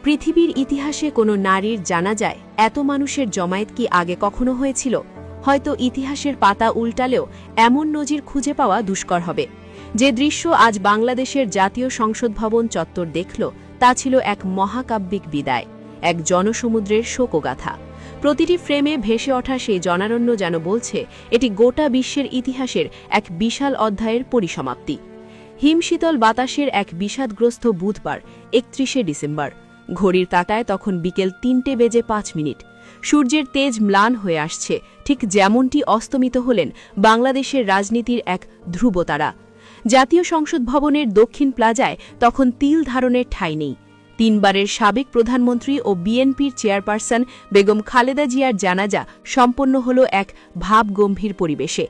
পৃথিবীর ইতিহাসে কোনো নারীর জানাজায় এত মানুষের জমায়েত কি আগে কখনো হয়েছিল? হয়তো ইতিহাসের পাতা উল্টালেও এমন নজির খুঁজে পাওয়া দুষ্কর হবে। যে দৃশ্য আজ বাংলাদেশের জাতীয় সংসদ ভবন চত্বর দেখল, তা ছিল এক মহাকাব্যিক বিদায়, এক জনসমুদ্রের শোকগাথা। প্রতিটি ফ্রেমে ভেসে ওঠা সেই জনারণ্য যেন বলছে এটি গোটা বিশ্বের ইতিহাসের এক বিশাল অধ্যায়ের পরিসমাপ্তি। হিমশীতল বাতাসের এক বিষাদগ্রস্ত বুধবার ৩১শে ডিসেম্বর। ঘড়ির কাঁটায় তখন বিকেল ৩:05। সূর্যের তেজ ম্লান হয়ে আসছে, ঠিক যেমনটি অস্তমিত হলেন বাংলাদেশের রাজনীতির এক ধ্রুবতারা। জাতীয় সংসদ ভবনের দক্ষিণ প্লাজায় তখন তিল ধারণের ঠাঁই নেই। ৩ বারের সাবেক প্রধানমন্ত্রী ও বিএনপির চেয়ারপারসন বেগম খালেদা জিয়ার জানাজা সম্পন্ন হল এক ভাবগম্ভীর পরিবেশে।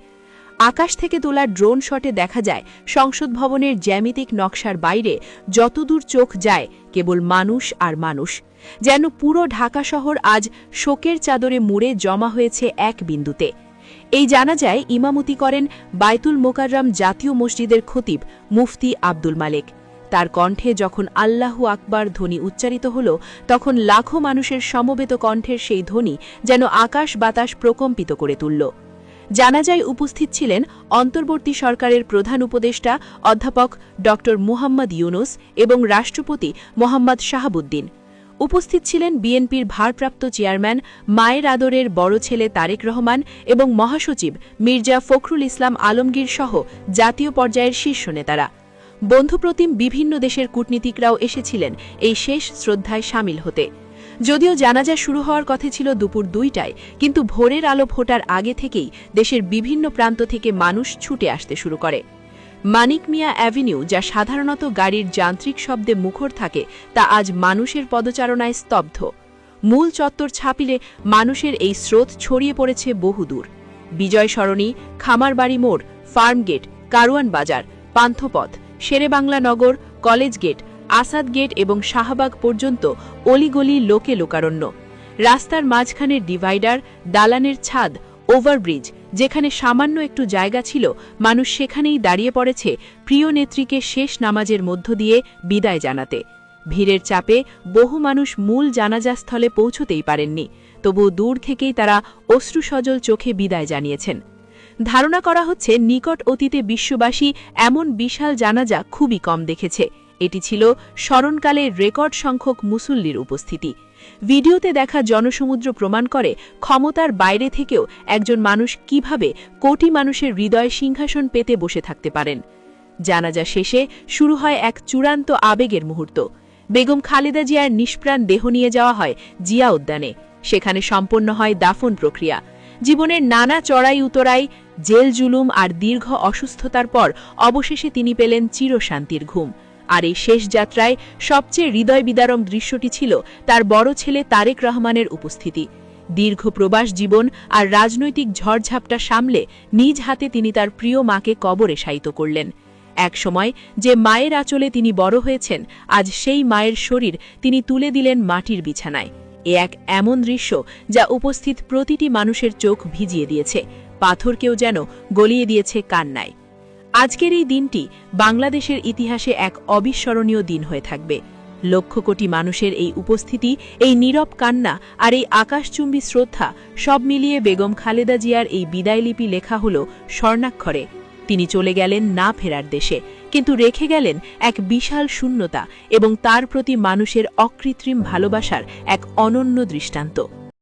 আকাশ থেকে তোলা ড্রোন শটে দেখা যায় সংসদ ভবনের জ্যামিতিক নকশার বাইরে যতদূর চোখ যায় কেবল মানুষ আর মানুষ। যেন পুরো ঢাকা শহর আজ শোকের চাদরে মুড়ে জমা হয়েছে এক বিন্দুতে। এই জানাজায় ইমামতি করেন বায়তুল মোকাররম জাতীয় মসজিদের খতিব মুফতি আব্দুল মালেক। তার কণ্ঠে যখন আল্লাহু আকবার ধ্বনি উচ্চারিত হল, তখন লাখো মানুষের সমবেত কণ্ঠের সেই ধ্বনি যেন আকাশ বাতাস প্রকম্পিত করে তুলল। জানাজায় উপস্থিত ছিলেন অন্তর্বর্তী সরকারের প্রধান উপদেষ্টা অধ্যাপক ড মুহাম্মদ ইউনুস এবং রাষ্ট্রপতি মোহাম্মদ শাহাবুদ্দিন। উপস্থিত ছিলেন বিএনপির ভারপ্রাপ্ত চেয়ারম্যান, মায়ের আদরের বড় ছেলে তারেক রহমান এবং মহাসচিব মির্জা ফখরুল ইসলাম আলমগীর সহ জাতীয় পর্যায়ের শীর্ষ নেতারা। বন্ধুপ্রতিম বিভিন্ন দেশের কূটনীতিকরাও এসেছিলেন এই শেষ শ্রদ্ধায় সামিল হতে। যদিও জানাজা শুরু হওয়ার কথা ছিল দুপুর ২টায়, কিন্তু ভোরের আলো ফোটার আগে থেকেই দেশের বিভিন্ন প্রান্ত থেকে মানুষ ছুটে আসতে শুরু করে। মানিক মিয়া অ্যাভিনিউ, যা সাধারণত গাড়ির যান্ত্রিক শব্দে মুখর থাকে, তা আজ মানুষের পদচারণায় স্তব্ধ। মূল চত্বর ছাপিলে মানুষের এই স্রোত ছড়িয়ে পড়েছে বহুদূর। বিজয় সরণি, খামারবাড়ি মোড়, ফার্মগেট, কারওয়ান বাজার, পান্থপথ, শেরেবাংলা নগর, কলেজ গেট, আসাদ গেট এবং শাহবাগ পর্যন্ত অলিগলি লোকে লোকারণ্য। রাস্তার মাঝখানের ডিভাইডার, দালানের ছাদ, ওভারব্রিজ, যেখানে সামান্য একটু জায়গা ছিল, মানুষ সেখানেই দাঁড়িয়ে পড়েছে প্রিয় নেত্রীকে শেষ নামাজের মধ্য দিয়ে বিদায় জানাতে। ভিড়ের চাপে বহু মানুষ মূল জানাজাস্থলে পৌঁছতেই পারেননি, তবু দূর থেকেই তারা অশ্রুসজল চোখে বিদায় জানিয়েছেন। ধারণা করা হচ্ছে নিকট অতীতে বিশ্ববাসী এমন বিশাল জানাজা খুবই কম দেখেছে। এটি ছিল স্মরণকালে রেকর্ড সংখ্যক মুসল্লির উপস্থিতি। ভিডিওতে দেখা জনসমুদ্র প্রমাণ করে ক্ষমতার বাইরে থেকেও একজন মানুষ কিভাবে কোটি মানুষের হৃদয় সিংহাসন পেতে বসে থাকতে পারেন। জানাজা শেষে শুরু হয় এক চূড়ান্ত আবেগের মুহূর্ত। বেগম খালেদা জিয়ার নিষ্প্রাণ দেহ নিয়ে যাওয়া হয় জিয়া উদ্যানে। সেখানে সম্পন্ন হয় দাফন প্রক্রিয়া। জীবনের নানা চড়াই উতরাই, জেল জুলুম আর দীর্ঘ অসুস্থতার পর অবশেষে তিনি পেলেন চিরশান্তির ঘুম। আর এই শেষ যাত্রায় সবচেয়ে হৃদয় বিদারক দৃশ্যটি ছিল তার বড় ছেলে তারেক রহমানের উপস্থিতি। দীর্ঘ প্রবাস জীবন আর রাজনৈতিক ঝড়ঝাপটা সামলে নিজ হাতে তিনি তার প্রিয় মাকে কবরে শায়িত করলেন। এক সময় যে মায়ের আঁচলে তিনি বড় হয়েছেন, আজ সেই মায়ের শরীর তিনি তুলে দিলেন মাটির বিছানায়। এ এক এমন দৃশ্য যা উপস্থিত প্রতিটি মানুষের চোখ ভিজিয়ে দিয়েছে, পাথরকেও যেন গলিয়ে দিয়েছে কান্নায়। আজকের এই দিনটি বাংলাদেশের ইতিহাসে এক অবিস্মরণীয় দিন হয়ে থাকবে। লক্ষ কোটি মানুষের এই উপস্থিতি, এই নীরব কান্না আর এই আকাশচুম্বী শ্রদ্ধা, সব মিলিয়ে বেগম খালেদা জিয়ার এই বিদায়লিপি লেখা হল স্বর্ণাক্ষরে। তিনি চলে গেলেন না ফেরার দেশে, কিন্তু রেখে গেলেন এক বিশাল শূন্যতা এবং তার প্রতি মানুষের অকৃত্রিম ভালোবাসার এক অনন্য দৃষ্টান্ত।